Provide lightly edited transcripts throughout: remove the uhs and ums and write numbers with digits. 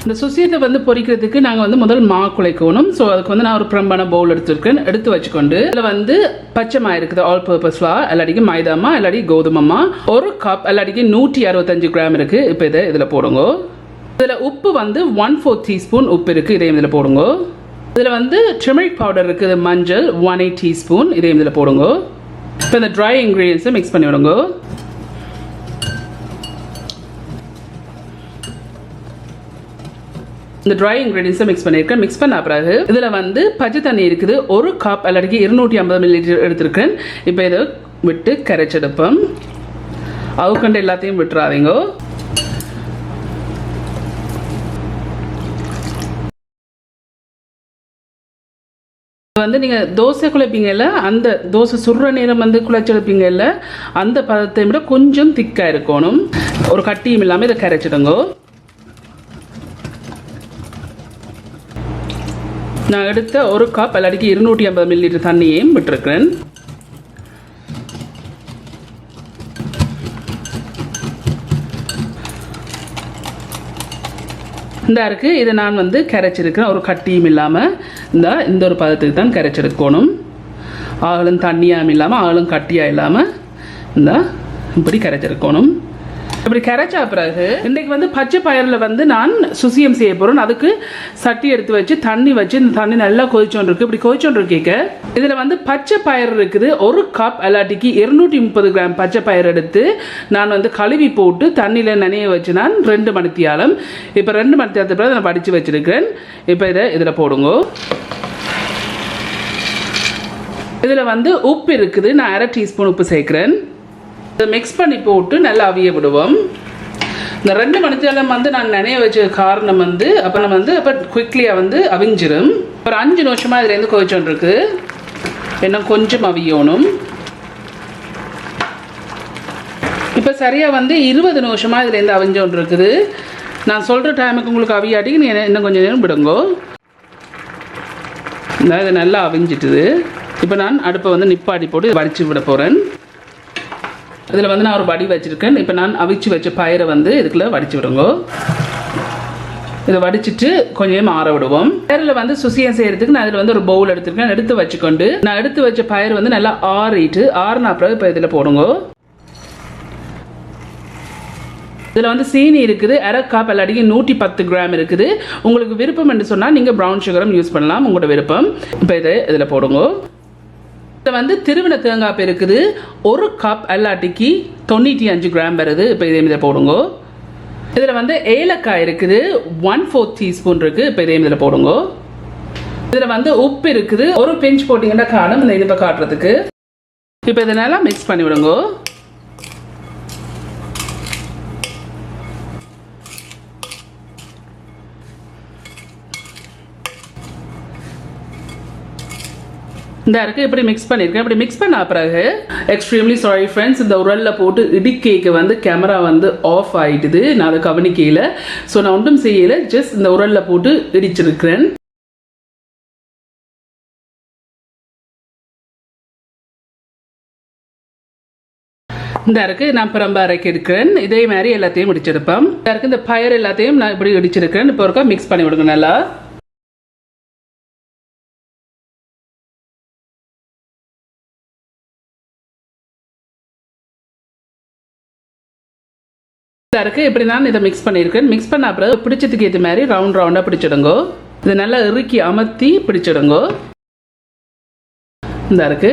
இந்த சுசியத்தை வந்து பொரிக்கிறதுக்கு நாங்கள் வந்து முதல் மா குழைக்கணும். ஸோ அதுக்கு வந்து நான் ஒரு பிரம்பான பவுல் எடுத்துருக்கேன். எடுத்து வச்சுக்கொண்டு இதில் வந்து பச்சை மா இருக்குது, ஆல் பர்பஸ் ஃப்ளார், எல்லாடிக்கு மைதாமா, எல்லாடி கோதுமமா, ஒரு கப் எல்லாடிக்கு 165 கிராம் இருக்குது. இப்போ இதில் போடுங்க. இதில் உப்பு வந்து 1/4 டீஸ்பூன் உப்பு இருக்குது, இதையும் இதில் போடுங்க. இதில் வந்து டர்மரிக் பவுடர் இருக்குது, மஞ்சள் 1/8 டீஸ்பூன், இதையும் இதில் போடுங்க. இப்போ இந்த ட்ரை இன்க்ரீடியன்ஸை மிக்ஸ் பண்ணி விடுங்க. இந்த ட்ரை இன்க்ரீடியன்ஸை மிக்ஸ் பண்ணியிருக்கேன். மிக்ஸ் பண்ண பிறகு இதில் வந்து பச்சை தண்ணி இருக்குது, ஒரு கப் எல்லாடிக்கு 250 மில்லிலிட்டர் எடுத்திருக்கேன். இப்போ இதை விட்டு கரைச்செடுப்போம். அவுக்கண்டு எல்லாத்தையும் விட்டுறாதீங்க. வந்து நீங்கள் தோசை குழைப்பீங்கல்ல, அந்த தோசை சுடுற நேரம் வந்து குழைச்செடுப்பீங்கல்ல, அந்த பதத்தை விட கொஞ்சம் திக்காக இருக்கணும். ஒரு கட்டியும் இல்லாமல் இதை கரைச்சிடுங்க. நான் எடுத்த ஒரு கப் எல்லாடிக்கு 250 மில்லிலிட்டர் தண்ணியையும் விட்டுருக்கிறேன். இந்த இருக்கு, இதை நான் வந்து கரைச்சிருக்கிறேன். ஒரு கட்டியும் இல்லாமல் இந்த ஒரு பதத்துக்கு தான் கரைச்செடுக்கணும். ஆகலும் தண்ணியாகவும் இல்லாமல் ஆகலும் கட்டியாக இல்லாமல் இப்படி கரைச்செடுக்கணும். இப்படி கரைச்சா பிறகு இன்றைக்கு வந்து பச்சை பயிரில் வந்து நான் சுசியம் செய்ய போகிறேன். அதுக்கு சட்டி எடுத்து வச்சு தண்ணி வச்சு இந்த தண்ணி நல்லா கொதிச்சோன்னு இருக்குது. இப்படி கொதிச்சோன்னு இருக்கேக்க இதில் வந்து பச்சை பயிர் இருக்குது, ஒரு கப் எல்லாட்டிக்கு 230 கிராம் பச்சை பயிர் எடுத்து நான் வந்து கழுவி போட்டு தண்ணியில் நனைய வச்சு நான் 2 மணித்தியாலம் இப்போ 2 மணித்தியாலத்து பிறகு நான் வடித்து வச்சுருக்கிறேன். இப்போ இதில் போடுங்க. இதில் வந்து உப்பு இருக்குது, நான் 1/2 டீஸ்பூன் உப்பு சேர்க்குறேன். இதை மிக்ஸ் பண்ணி போட்டு நல்லா அவிய விடுவோம். இந்த 2 மணித்தியாலம் வந்து நான் நினைய வச்ச காரணம் வந்து அப்போ நம்ம வந்து அப்போ குயிக்லியாக வந்து அவிஞ்சிடும். ஒரு 5 நிமிஷமாக இதுலேருந்து கொதிச்சோன்னு இருக்குது. இன்னும் கொஞ்சம் அவியணும். இப்போ சரியாக வந்து 20 நிமிஷமாக இதுலேருந்து அவிஞ்சோன்னு இருக்குது. நான் சொல்கிற டைமுக்கு உங்களுக்கு அவியாட்டிக்கு நீ இன்னும் கொஞ்சம் நேரம் விடுங்கோ. இது நல்லா அவிஞ்சிட்டுது. இப்போ நான் அடுப்பை வந்து நிப்பாட்டி போட்டு வடித்து விட போகிறேன். இதில் வந்து நான் ஒரு வடி வச்சுருக்கேன். இப்போ நான் அவிச்சு வச்ச பயிரை வந்து இதுக்குள்ளே வடித்து விடுங்க. இதை வடிச்சிட்டு கொஞ்சம் ஆற விடுவோம். பயிரில் வந்து சுசியம் செய்கிறதுக்கு நான் இதில் வந்து ஒரு பவுல் எடுத்துருக்கேன். எடுத்து வச்சுக்கொண்டு நான் எடுத்து வச்ச பயிர் வந்து நல்லா ஆறினா பிறகு இப்போ இதில் போடுங்க. இதில் வந்து சீனி இருக்குது, 1/2 கப் எல்லாடிக்கு 110 கிராம் இருக்குது. உங்களுக்கு விருப்பம் என்று சொன்னால் நீங்கள் ப்ரௌன் சுகரும் யூஸ் பண்ணலாம், உங்களோட விருப்பம். இப்போ இதில் போடுங்க. இதில் வந்து திருவின தேங்காய் இருக்குது, ஒரு கப் எல்லாட்டிக்கு 95 கிராம் வருது. இப்போ இதில் போடுங்க. இதில் வந்து ஏலக்காய் இருக்குது, 1/4 டீஸ்பூன் இருக்குது. இப்போ இதில் போடுங்க. இதில் வந்து உப்பு இருக்குது, ஒரு பிஞ்ச் போட்டிங்கன்னா காணும் இந்த இனிப்பை காட்டுறதுக்கு. இப்போ இதை நல்லா மிக்ஸ் பண்ணி விடுங்க. இந்த இருக்குது, இப்படி மிக்ஸ் பண்ணியிருக்கேன். இப்படி மிக்ஸ் பண்ண பிறகு எக்ஸ்ட்ரீம்லி சாரி ஃப்ரெண்ட்ஸ், இந்த உரலில் போட்டு இடிக்கைக்கு வந்து கேமரா வந்து ஆஃப் ஆகிட்டுது. நான் அதை கவனிக்கையில். ஸோ நான் ஒன்றும் செய்யலை, ஜஸ்ட் இந்த உரலில் போட்டு இடிச்சிருக்கிறேன். இந்த இருக்குது, நான் பிரம்ப அரைக்க எடுக்கிறேன். இதே மாதிரி எல்லாத்தையும் இடிச்செடுப்பேன். இந்த இருக்குது, இந்த பயிர் எல்லாத்தையும் நான் இப்படி இடிச்சிருக்கிறேன். இப்போ ஒருக்கா மிக்ஸ் பண்ணி விடுங்க நல்லா. இருக்கு, இப்படி நான் இதை மிக்ஸ் பண்ணியிருக்கேன். மிக்ஸ் பண்ண அப்புறம் பிடிச்சதுக்கு ஏற்ற மாதிரி ரவுண்டாக பிடிச்சிடுங்க. இதை நல்லா இறுக்கி அமர்த்தி பிடிச்சிடுங்க. இந்த இருக்கு.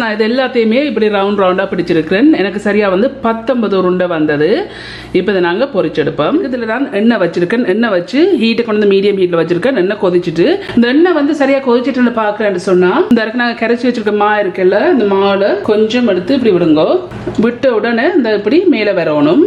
நான் இது எல்லாத்தையுமே இப்படி ரவுண்டாக பிடிச்சிருக்கிறேன். எனக்கு சரியாக வந்து 19 உருண்டை வந்தது. இப்போ இதை நாங்கள் பொரிச்செடுப்போம். இதில் நான் எண்ணெய் வச்சிருக்கேன். எண்ணெய் வச்சு ஹீட்டை கொண்டு வந்து மீடியம் ஹீட்டில் வச்சிருக்கேன். எண்ணெய் கொதிச்சுட்டு இந்த எண்ணெய் வந்து சரியாக கொதிச்சுட்டு பார்க்குறேன்னு சொன்னால் இந்த இருக்கு நாங்கள் கரைச்சி வச்சிருக்க மா இருக்குல்ல, இந்த மாவில் கொஞ்சம் எடுத்து இப்படி விடுங்க. விட்ட உடனே இந்த இப்படி மேலே வரணும்.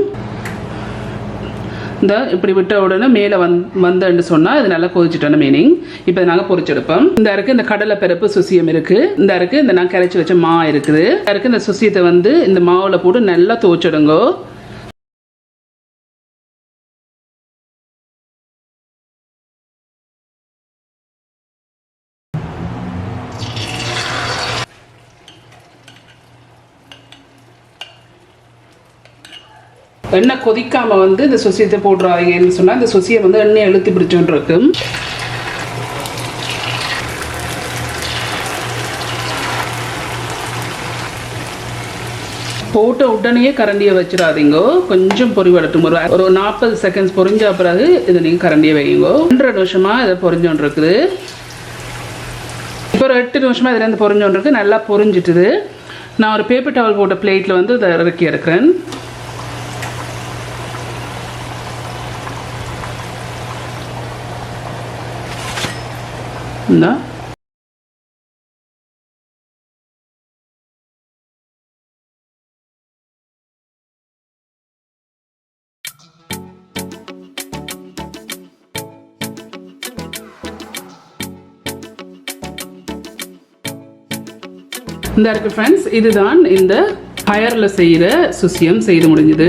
இந்த இப்படி விட்ட உடனே மேலே வந்தேன்னு சொன்னால் இது நல்லா கொதிச்சுட்டோன்னு மீனிங். இப்போ நாங்கள் பொரிச்செடுப்போம். இந்த இருக்குது இந்த கடலை பருப்பு சுசியம் இருக்குது. இந்த இருக்குது இந்த நான் கரைச்சி வச்ச மா இருக்குது. இருக்குது இந்த சுசியத்தை வந்து இந்த மாவில் போட்டு நல்லா துவச்சிடுங்க. எண்ணெய் கொதிக்காமல் வந்து இந்த சொசியத்தை போட்டுறாதீங்கன்னு சொன்னால் இந்த சொசியை வந்து எண்ணெய் அழுத்தி பிடிச்சோன்னு இருக்கும். போட்ட உடனே கரண்டியை வச்சிடாதீங்கோ, கொஞ்சம் பொரிவடட்டும். ஒரு 40 செகண்ட்ஸ் பொரிஞ்ச பிறகு இதை நீங்கள் கரண்டியை வைங்கோ. 2 நிமிஷமாக இதை பொரிஞ்சோன்னு இருக்குது. இப்போ ஒரு 8 நிமிஷமாக இதுலேருந்து பொரிஞ்சோன்னு இருக்குது. நல்லா பொரிஞ்சிட்டுது. நான் ஒரு பேப்பர் டவல் போட்ட பிளேட்டில் வந்து இதை இறக்கி எடுக்கிறேன். இந்த இருக்கு ஃப்ரெண்ட்ஸ், இதுதான் இந்த ஃபயரில் செய்கிற சுசியம் செய்து முடிஞ்சுது.